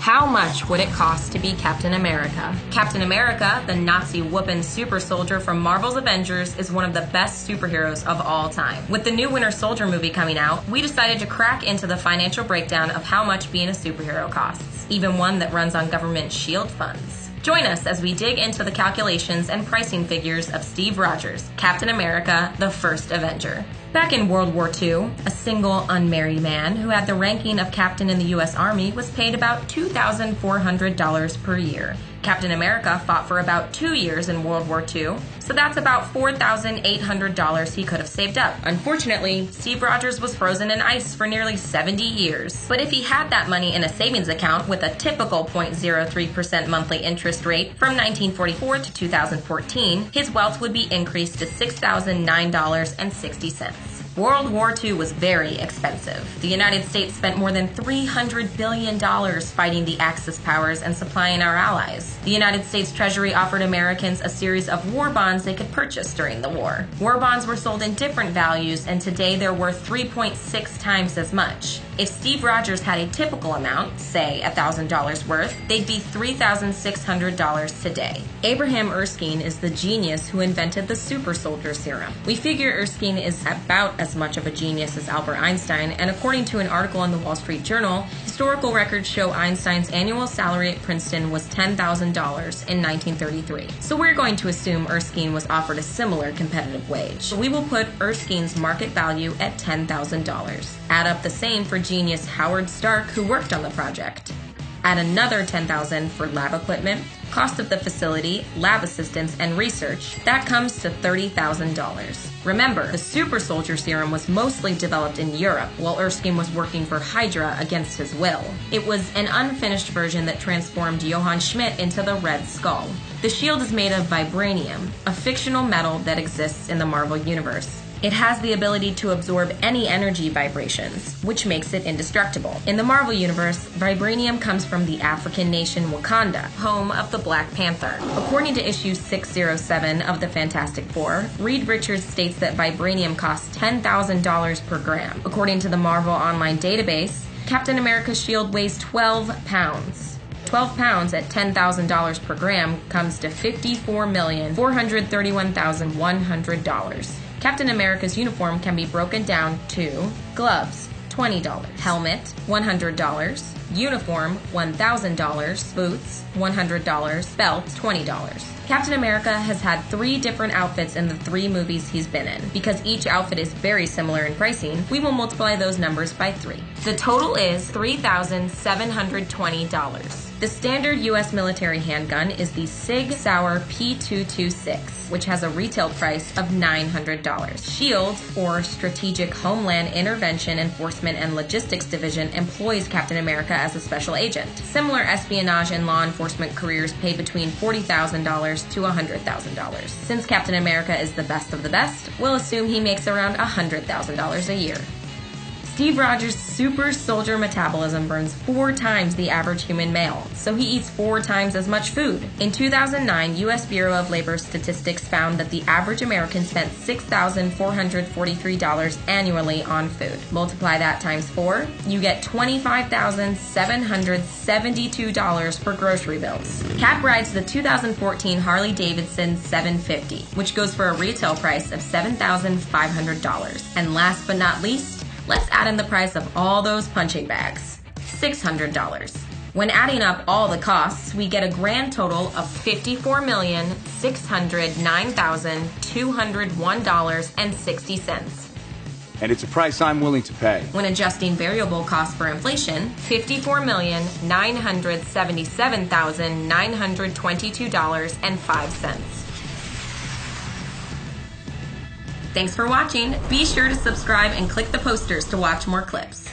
How much would it cost to be Captain America? Captain America, the Nazi whoopin' super soldier from Marvel's Avengers, is one of the best superheroes of all time. With the new Winter Soldier movie coming out, we decided to crack into the financial breakdown of how much being a superhero costs, even one that runs on government shield funds. Join us as we dig into the calculations and pricing figures of Steve Rogers, Captain America, the first Avenger. Back in World War II, a single unmarried man who had the ranking of captain in the U.S. Army was paid about $2,400 per year. Captain America fought for about 2 years in World War II, so that's about $4,800 he could have saved up. Unfortunately, Steve Rogers was frozen in ice for nearly 70 years. But if he had that money in a savings account with a typical 0.03% monthly interest rate from 1944 to 2014, his wealth would be increased to $6,009.60. World War II was very expensive. The United States spent more than $300 billion fighting the Axis powers and supplying our allies. The United States Treasury offered Americans a series of war bonds they could purchase during the war. War bonds were sold in different values, and today they're worth 3.6 times as much. If Steve Rogers had a typical amount, say $1,000 worth, they'd be $3,600 today. Abraham Erskine is the genius who invented the super soldier serum. We figure Erskine is about as much of a genius as Albert Einstein, and according to an article in the Wall Street Journal, historical records show Einstein's annual salary at Princeton was $10,000 in 1933. So we're going to assume Erskine was offered a similar competitive wage. We will put Erskine's market value at $10,000. Add up the same for genius Howard Stark, who worked on the project. Add another $10,000 for lab equipment, cost of the facility, lab assistants, and research. That comes to $30,000. Remember, the super soldier serum was mostly developed in Europe, while Erskine was working for Hydra against his will. It was an unfinished version that transformed Johann Schmidt into the Red Skull. The shield is made of vibranium, a fictional metal that exists in the Marvel Universe. It has the ability to absorb any energy vibrations, which makes it indestructible. In the Marvel Universe, vibranium comes from the African nation Wakanda, home of the Black Panther. According to issue 607 of the Fantastic Four, Reed Richards states that vibranium costs $10,000 per gram. According to the Marvel Online database, Captain America's shield weighs 12 pounds. 12 pounds at $10,000 per gram comes to $54,431,100. Captain America's uniform can be broken down to gloves, $20, helmet, $100, uniform, $1,000, boots, $100, belt, $20. Captain America has had 3 different outfits in the 3 movies he's been in. Because each outfit is very similar in pricing, we will multiply those numbers by 3. The total is $3,720. The standard U.S. military handgun is the Sig Sauer P226, which has a retail price of $900. SHIELD, or Strategic Homeland Intervention Enforcement and Logistics Division, employs Captain America as a special agent. Similar espionage and law enforcement careers pay between $40,000 to $100,000. Since Captain America is the best of the best, we'll assume he makes around $100,000 a year. Steve Rogers' super soldier metabolism burns 4 times the average human male, so he eats 4 times as much food. In 2009, U.S. Bureau of Labor Statistics found that the average American spent $6,443 annually on food. Multiply that times 4, you get $25,772 for grocery bills. Cap rides the 2014 Harley-Davidson 750, which goes for a retail price of $7,500. And last but not least, let's add in the price of all those punching bags, $600. When adding up all the costs, we get a grand total of $54,609,201.60. And it's a price I'm willing to pay. When adjusting variable costs for inflation, $54,977,922.05. Thanks for watching. Be sure to subscribe and click the posters to watch more clips.